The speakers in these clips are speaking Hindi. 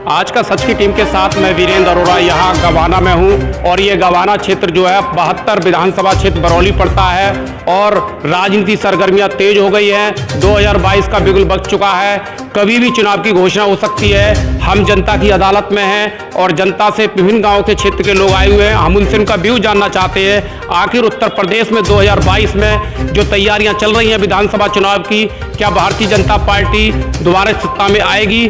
आज का सच की टीम के साथ मैं वीरेंद्र अरोड़ा यहाँ गवाना में हूँ और ये गवाना क्षेत्र जो है 72 विधानसभा क्षेत्र बरौली पड़ता है और राजनीति सरगर्मियाँ तेज हो गई हैं। 2022 का बिगुल बज चुका है, कभी भी चुनाव की घोषणा हो सकती है। हम जनता की अदालत में हैं और जनता से विभिन्न गाँव के क्षेत्र के लोग आए हुए हैं। हम उनसे उनका व्यू जानना चाहते हैं। आखिर उत्तर प्रदेश में 2022 में जो तैयारियाँ चल रही हैं विधानसभा चुनाव की, क्या भारतीय जनता पार्टी दोबारा सत्ता में आएगी?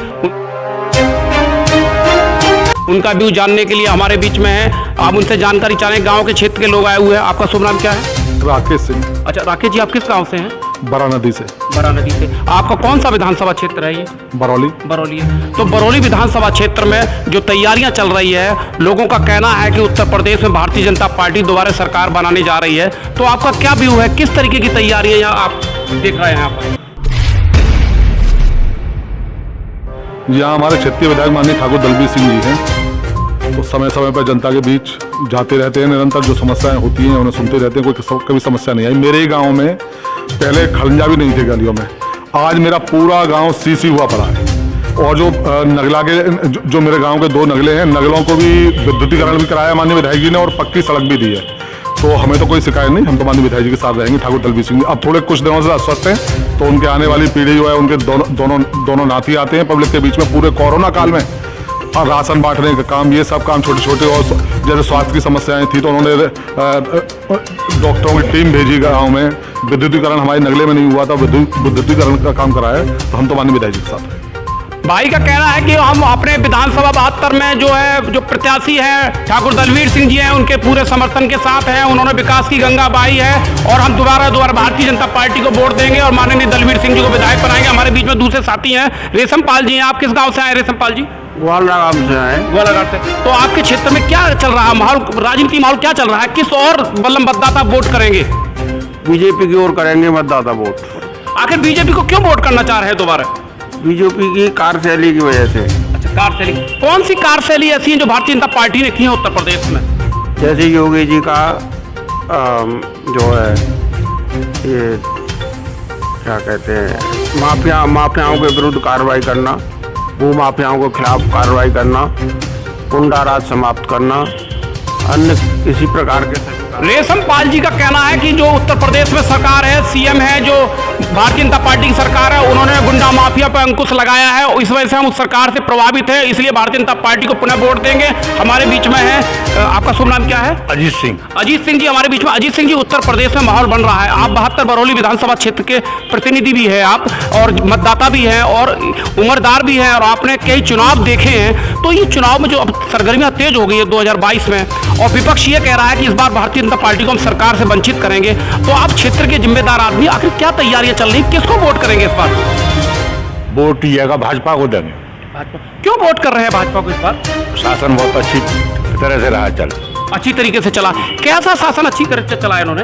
उनका व्यू जानने के लिए हमारे बीच में है, आप उनसे जानकारी चाहें। गांव के क्षेत्र के लोग आए हुए हैं। आपका शुभ नाम क्या है? राकेश सिंह। अच्छा राकेश जी, आप किस गांव से हैं? बरा नदी से। बरा नदी से। आपका कौन सा विधानसभा क्षेत्र है ये? बरौली। बरौली है। तो बरौली विधानसभा क्षेत्र में जो तैयारियां चल रही है, लोगों का कहना है कि उत्तर प्रदेश में भारतीय जनता पार्टी दोबारा सरकार बनाने जा रही है, तो आपका क्या व्यू है? किस तरीके की तैयारियां यहाँ आप देख रहे हैं? यहाँ पर यहाँ हमारे क्षेत्रीय विधायक माननीय ठाकुर दलबीर सिंह जी हैं, तो समय समय पर जनता के बीच जाते रहते हैं। निरंतर जो समस्याएं होती हैं उन्हें सुनते रहते हैं। कोई कभी समस्या नहीं आई। मेरे ही गांव में पहले खलंजा भी नहीं थे गलियों में, आज मेरा पूरा गांव सीसी हुआ पड़ा है। और जो नगला के जो मेरे गांव के 2 नगले हैं, नगलों को भी विद्युतीकरण भी कराया माननीय विधायक जी ने और पक्की सड़क भी दी है। तो हमें तो कोई शिकायत नहीं, हम तो माननीय विधायक जी के साथ रहेंगे, ठाकुर दलबीर सिंह। अब थोड़े कुछ दिनों से अस्वस्थ हैं, तो उनके आने वाली पीढ़ी जो है, उनके दोनों नाती आते हैं पब्लिक के बीच में। पूरे कोरोना काल में राशन बांटने का काम, ये सब काम छोटे छोटे, और जैसे स्वास्थ्य की समस्याएं थी तो उन्होंने डॉक्टरों की टीम भेजी गाँव में। विद्युतीकरण हमारे नगले में नहीं हुआ था, विद्युतीकरण का काम कराया, तो हम तो माननीय विधायक जी के साथ हैं। भाई का कहना है कि हम अपने विधानसभा 72 में जो प्रत्याशी हैं ठाकुर दलबीर सिंह जी हैं, उनके पूरे समर्थन के साथ हैं। उन्होंने विकास की गंगा बहाई है और हम दोबारा भारतीय जनता पार्टी को वोट देंगे और माननीय दलबीर सिंह जी को विधायक बनाएंगे। हमारे बीच में दूसरे साथी हैं रेशम पाल जी हैं। आप किस गाँव से आए रेशम पाल जी? ग्वाला गाँव से आए। ग्वाला से। तो आपके क्षेत्र में क्या चल रहा है माहौल, राजनीति माहौल क्या चल रहा है? किस और मतदाता वोट करेंगे? बीजेपी की ओर करेंगे मतदाता वोट। आखिर बीजेपी को क्यों वोट करना चाह रहे हैं दोबारा? बीजेपी की कार्यशैली की वजह से। अच्छा, कार्यशैली। कौन सी कार्यशैली ऐसी है जो भारतीय जनता पार्टी ने की है उत्तर प्रदेश में? जैसे योगी जी का जो है ये क्या कहते हैं, माफियाओं के विरुद्ध कार्रवाई करना, भू माफियाओं के खिलाफ कार्रवाई करना, गुंडा राज समाप्त करना, अन्य किसी प्रकार के। रेशम पाल जी का कहना है कि जो उत्तर प्रदेश में सरकार है, सीएम है, जो भारतीय जनता पार्टी की सरकार है, उन्होंने गुंडा माफिया पर अंकुश लगाया है। इस वजह से हम उस सरकार से प्रभावित हैं, इसलिए भारतीय जनता पार्टी को पुनः वोट देंगे। हमारे बीच में है, आपका शुभ नाम क्या है? अजीत सिंह। अजीत सिंह जी हमारे बीच में। अजीत सिंह जी, उत्तर प्रदेश में माहौल बन रहा है, आप 72 बरौली विधानसभा क्षेत्र के प्रतिनिधि भी है आप, और मतदाता भी हैं और उम्रदार भी हैं, और आपने कई चुनाव देखे हैं। तो ये चुनाव में जो अब सरगर्मियाँ तेज हो गई है 2022 में, और विपक्ष ये कह रहा है कि इस बार भारतीय जनता पार्टी को हम सरकार से वंचित करेंगे, तो आप क्षेत्र के जिम्मेदार आदमी आखिर क्या तैयारियां चल रही, किसको वोट करेंगे इस बार? वोट यह भाजपा को देंगे। भाजपा क्यों वोट कर रहे हैं भाजपा को इस बार? शासन बहुत अच्छी तरह से रहा, चल अच्छी तरीके से चला। कैसा शासन अच्छी तरह से चला इन्होंने?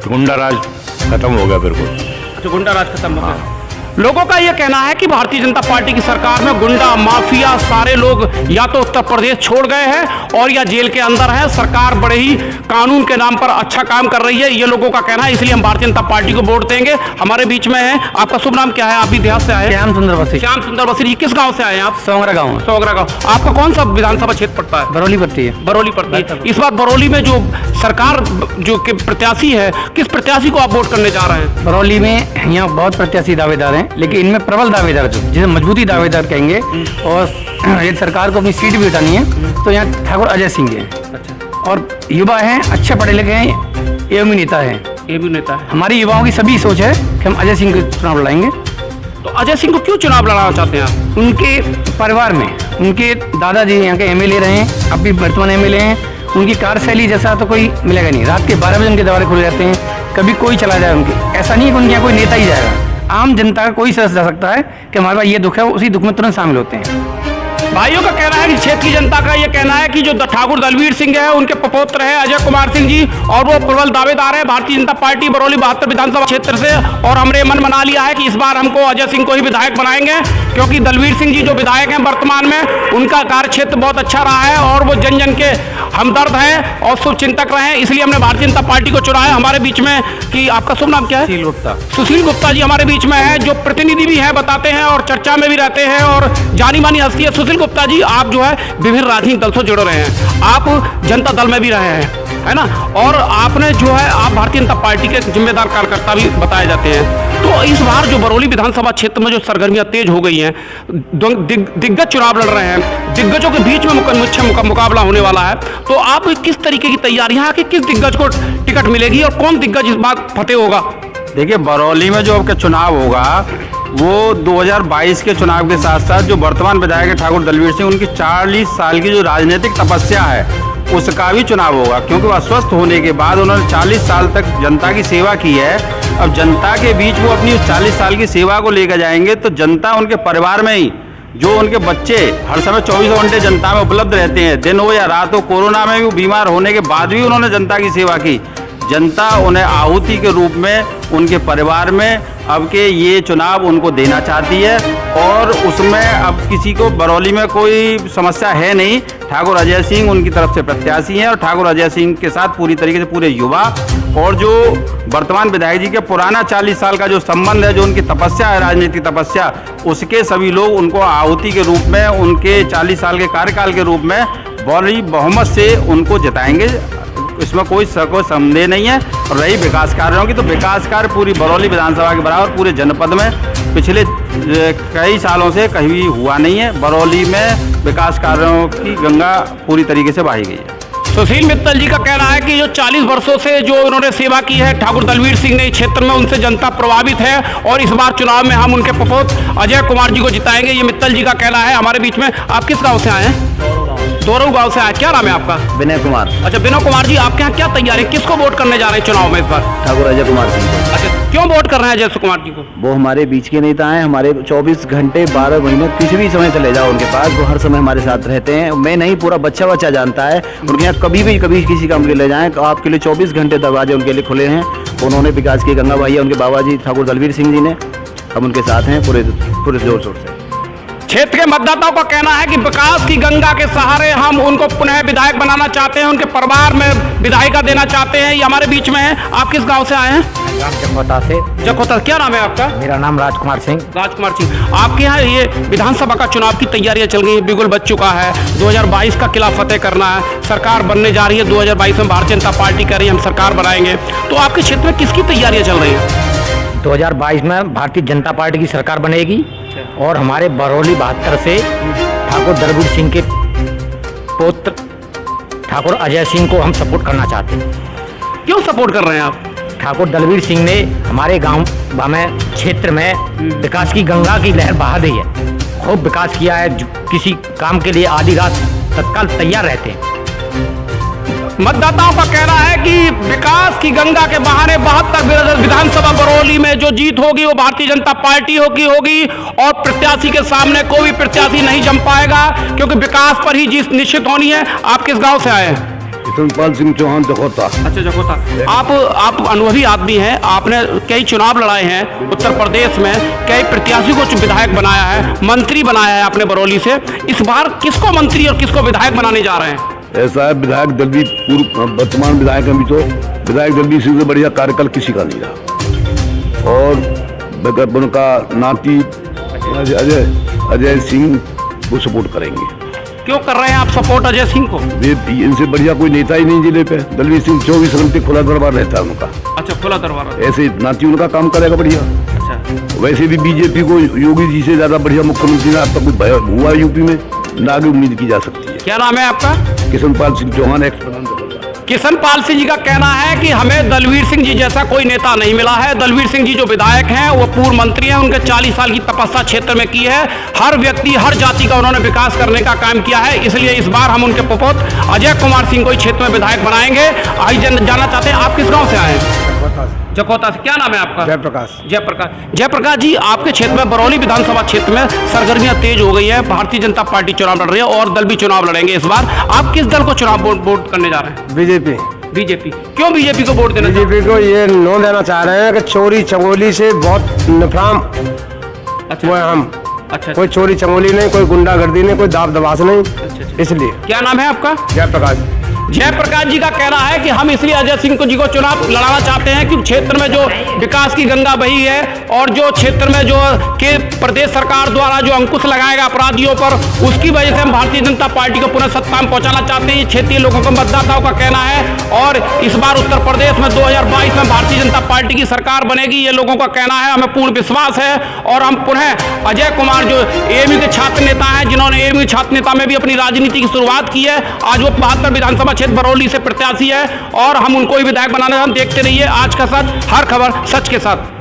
गुंडा राज खत्म हो गया बिल्कुल। अच्छा, गुंडा राज खत्म हो गया। लोगों का यह कहना है कि भारतीय जनता पार्टी की सरकार में गुंडा माफिया सारे लोग या तो उत्तर प्रदेश छोड़ गए हैं और या जेल के अंदर है। सरकार बड़े ही कानून के नाम पर अच्छा काम कर रही है, ये लोगों का कहना है, इसलिए हम भारतीय जनता पार्टी को वोट देंगे। हमारे बीच में है, आपका शुभ नाम क्या है? आप भी देहात से आए? श्याम सुंदर बसी। श्याम सुंदर बसी। किस गाँव से आए हैं आप? सोगरा गाँव। सोगरा गाँव। आपका कौन सा विधानसभा क्षेत्र पड़ता है? बरौली पड़ती है। बरौली पड़ती है। इस बार बरौली में जो सरकार जो के प्रत्याशी है, किस प्रत्याशी को आप वोट करने जा रहे हैं? बरौली में यहाँ बहुत प्रत्याशी दावेदार हैं, लेकिन इनमें प्रबल दावेदार जिसे मजबूती दावेदार कहेंगे, और यदि सरकार को अपनी सीट भी उठानी है तो यहाँ ठाकुर अजय सिंह हैं। अच्छा। और युवा हैं, अच्छे पढ़े लिखे हैं, एवं नेता हैं। एवं नेता है। हमारी युवाओं की सभी सोच है कि हम अजय सिंह को चुनाव लड़ाएंगे। तो अजय सिंह को क्यों चुनाव लड़ाना चाहते हैं आप? उनके परिवार में उनके दादाजी यहाँ के एमएलए रहे हैं, अब भी वर्तमान एमएलए हैं। उनकी कार्यशैली जैसा तो कोई मिलेगा नहीं। रात के 12 बजे उनके दरवाजे खुले जाते हैं, कभी कोई चला जाए उनके। ऐसा नहीं है कि उनके यहाँ कोई नेता ही जाएगा, आम जनता का कोई सदस्य जा सकता है कि हमारे पास ये दुख है, उसी दुख में तुरंत शामिल होते हैं। भाइयों का कहना है कि क्षेत्र की जनता का ये कहना है कि जो ठाकुर दलबीर सिंह है, उनके पुत्र है अजय कुमार सिंह जी, और वो प्रबल दावेदार है भारतीय जनता पार्टी बरौली 72 विधानसभा क्षेत्र से, और हमने मन बना लिया है कि इस बार हमको अजय सिंह को ही विधायक बनाएंगे, क्योंकि दलबीर सिंह जी जो विधायक हैं वर्तमान में, उनका कार्य क्षेत्र बहुत अच्छा रहा है और वो जन जन के हमदर्द हैं और शुभचिंतक रहे हैं, इसलिए हमने भारतीय जनता पार्टी को चुना है। हमारे बीच में कि आपका शुभ नाम क्या है? सुशील गुप्ता। सुशील गुप्ता जी हमारे बीच में है, जो प्रतिनिधि भी हैं, बताते हैं और चर्चा में भी रहते हैं और जानी मानी हस्ती है। सुशील गुप्ता जी, आप जो है विभिन्न राजनीतिक दल से जुड़ रहे हैं, आप जनता दल में भी रहे हैं, है ना, और आपने जो है आप भारतीय जनता पार्टी के जिम्मेदार कार्यकर्ता भी बताए जाते हैं। तो इस बार जो बरौली विधानसभा क्षेत्र में जो सरगर्मियां तेज हो गई हैं, दिग्गज चुनाव लड़ रहे हैं, दिग्गजों के बीच में मुकाबला होने वाला है, तो आप किस तरीके की तैयारियां कि किस दिग्गज को टिकट मिलेगी और कौन दिग्गज इस बार फतेह होगा? देखिए, बरौली में जो आपका चुनाव होगा वो 2022 के चुनाव के साथ साथ जो वर्तमान विधायक है ठाकुर दलवीर सिंह, उनकी 40 साल की जो राजनीतिक तपस्या है उसका भी चुनाव होगा, क्योंकि वह स्वस्थ होने के बाद उन्होंने 40 साल तक जनता की सेवा की है। अब जनता के बीच वो अपनी 40 साल की सेवा को लेकर जाएंगे तो जनता उनके परिवार में ही, जो उनके बच्चे हर समय 24 घंटे जनता में उपलब्ध रहते हैं, दिन हो या रात हो, कोरोना में भी बीमार होने के बाद भी उन्होंने जनता की सेवा की। जनता उन्हें आहुति के रूप में उनके परिवार में अब के ये चुनाव उनको देना चाहती है, और उसमें अब किसी को बरौली में कोई समस्या है नहीं। ठाकुर अजय सिंह उनकी तरफ से प्रत्याशी हैं और ठाकुर अजय सिंह के साथ पूरी तरीके से पूरे युवा और जो वर्तमान विधायक जी के पुराना 40 साल का जो संबंध है, जो उनकी तपस्या है, राजनीतिक तपस्या, उसके सभी लोग उनको आहुति के रूप में, उनके 40 साल के कार्यकाल के रूप में बड़ी बहुमत से उनको जिताएंगे। इसमें कोई संदेह नहीं है। और रही विकास कार्यों की, तो विकास कार्य पूरी बरौली विधानसभा के बराबर पूरे जनपद में पिछले कई सालों से कहीं हुआ नहीं है। बरौली में विकास कार्यों की गंगा पूरी तरीके से बही गई है। सुशील मित्तल जी का कहना है कि जो 40 वर्षों से जो उन्होंने सेवा की है ठाकुर दलवीर सिंह ने इस क्षेत्र में, उनसे जनता प्रभावित है और इस बार चुनाव में हम उनके प्रपोत अजय कुमार जी को जिताएंगे। ये मित्तल जी का कहना है। हमारे बीच में आप किस गांव से आए हैं? दोरऊ गांव से आए। क्या नाम है आपका? विनय कुमार। अच्छा, विनय कुमार जी, आपके यहाँ क्या तैयारी, किसको वोट करने जा रहे हैं चुनाव में इस बार? ठाकुर अजय कुमार सिंह को। अच्छा, क्यों वोट कर रहे हैं अजय कुमार जी को? वो हमारे बीच के नेता हैं, हमारे 24 घंटे 12 महीने किसी भी समय चले जाओ उनके पास, वो हर समय हमारे साथ रहते हैं। मैं नहीं, पूरा बच्चा जानता है उनके यहाँ। कभी किसी काम के लिए जाएं तो आपके लिए 24 घंटे दरवाजे उनके लिए खुले हैं। उन्होंने विकास की गंगा बहाई है, उनके बाबा जी ठाकुर दलवीर सिंह जी ने। हम उनके साथ हैं पूरे जोर शोर से। क्षेत्र के मतदाताओं का कहना है कि विकास की गंगा के सहारे हम उनको पुनः विधायक बनाना चाहते हैं, उनके परिवार में विधायिका देना चाहते हैं। ये हमारे बीच में है। आप किस गांव से आए हैं? जखोता से। जखोता। क्या नाम है आपका? मेरा नाम राजकुमार सिंह। राजकुमार सिंह, आपके यहाँ ये विधानसभा का चुनाव की तैयारियां चल गई हैं, बिगुल बच चुका है, 2022 का किला फतेह करना है, सरकार बनने जा रही है 2022 में। भारतीय जनता पार्टी कह रही है हम सरकार बनाएंगे, तो आपके क्षेत्र में किसकी तैयारियां चल रही हैं? 2022 में भारतीय जनता पार्टी की सरकार बनेगी और हमारे बरौली 72 से ठाकुर दलवीर सिंह के पुत्र ठाकुर अजय सिंह को हम सपोर्ट करना चाहते हैं। क्यों सपोर्ट कर रहे हैं आप? ठाकुर दलवीर सिंह ने हमारे गांव में क्षेत्र में विकास की गंगा की लहर बहा दी है, खूब विकास किया है। किसी काम के लिए आधी रात तत्काल तैयार रहते हैं। मतदाताओं का कहना है कि विकास की गंगा के बहाने 72 विधानसभा बरौली में जो जीत होगी वो भारतीय जनता पार्टी होगी और प्रत्याशी के सामने कोई भी प्रत्याशी नहीं जम पाएगा, क्योंकि विकास पर ही जीत निश्चित होनी है। आप किस गांव से आए हैं? किशनपाल सिंह चौहान, जखोता। अच्छा, जखोता। आप अनुभवी आदमी हैं, आपने कई चुनाव लड़ाए हैं उत्तर प्रदेश में, कई प्रत्याशी को विधायक बनाया है, मंत्री बनाया है आपने बरौली से। इस बार किसको मंत्री और किसको विधायक बनाने जा रहे हैं? ऐसा है, विधायक दलवीर, पूर्व वर्तमान विधायक अभी तो विधायक दलवीर सिंह से बढ़िया कार्यकाल किसी का नहीं रहा, और उनका नाती अजय सिंह वो सपोर्ट करेंगे। क्यों कर रहे हैं आप सपोर्ट अजय सिंह को? इनसे बढ़िया कोई नेता ही नहीं जिले पे। दलवीर सिंह 24 घंटे खुला दरबार रहता है उनका। अच्छा, खुला दरबार। ऐसे नाती उनका काम करेगा बढ़िया। अच्छा, वैसे भी बीजेपी को योगी जी से ज्यादा बढ़िया मुख्यमंत्री ना अब तक कुछ हुआ यूपी में, ना आगे उम्मीद की जा सकती है। क्या नाम है आपका? किशनपाल सिंह चौहान, एक्स प्रधान। किशनपाल सिंह जी का कहना है कि हमें दलवीर सिंह जी जैसा कोई नेता नहीं मिला है। दलवीर सिंह जी जो विधायक हैं वो पूर्व मंत्री हैं, उनके 40 साल की तपस्या क्षेत्र में की है। हर व्यक्ति, हर जाति का उन्होंने विकास करने का काम किया है, इसलिए इस बार हम उनके पुत्र अजय कुमार सिंह को इस क्षेत्र में विधायक बनाएंगे। आज जानना चाहते हैं आप किस गाँव से आए हैं? जखोता से। क्या नाम है आपका? जयप्रकाश। जयप्रकाश जी, आपके क्षेत्र में बरौली विधानसभा क्षेत्र में सरगर्मियां तेज हो गई है, भारतीय जनता पार्टी चुनाव लड़ रही है और दल भी चुनाव लड़ेंगे इस बार। आप किस दल को चुनाव वोट करने जा रहे हैं? बीजेपी। क्यों बीजेपी को वोट देना? बीजेपी को ये नो देना चाह रहे हैं कि चोरी चंगोली से बहुत नफराम। अच्छा, वो हम। अच्छा, कोई चोरी चंगोली नहीं, कोई गुंडागर्दी नहीं, कोई दाब दबास नहीं। अच्छा। इसलिए। क्या नाम है आपका? जयप्रकाश। जयप्रकाश जी का कहना है कि हम इसलिए अजय सिंह जी को चुनाव लड़ाना चाहते हैं कि क्षेत्र में जो विकास की गंगा बही है और जो क्षेत्र में जो के प्रदेश सरकार द्वारा जो अंकुश लगाएगा अपराधियों पर, उसकी वजह से हम भारतीय जनता पार्टी को पुनः सत्ता में पहुंचाना चाहते हैं। ये क्षेत्रीय लोगों का, मतदाताओं का कहना है। और इस बार उत्तर प्रदेश में 2022 में भारतीय जनता पार्टी की सरकार बनेगी, ये लोगों का कहना है। हमें पूर्ण विश्वास है। और हम पुनः अजय कुमार जो एएमयू के छात्र नेता हैं, जिन्होंने एएमयू छात्र नेता में भी अपनी राजनीति की शुरुआत की है, आज वो 72 विधानसभा क्षेत्र बरौली से प्रत्याशी है और हम उनको ही विधायक बनाने। हम देखते रहिए आज का सच, हर खबर सच के साथ।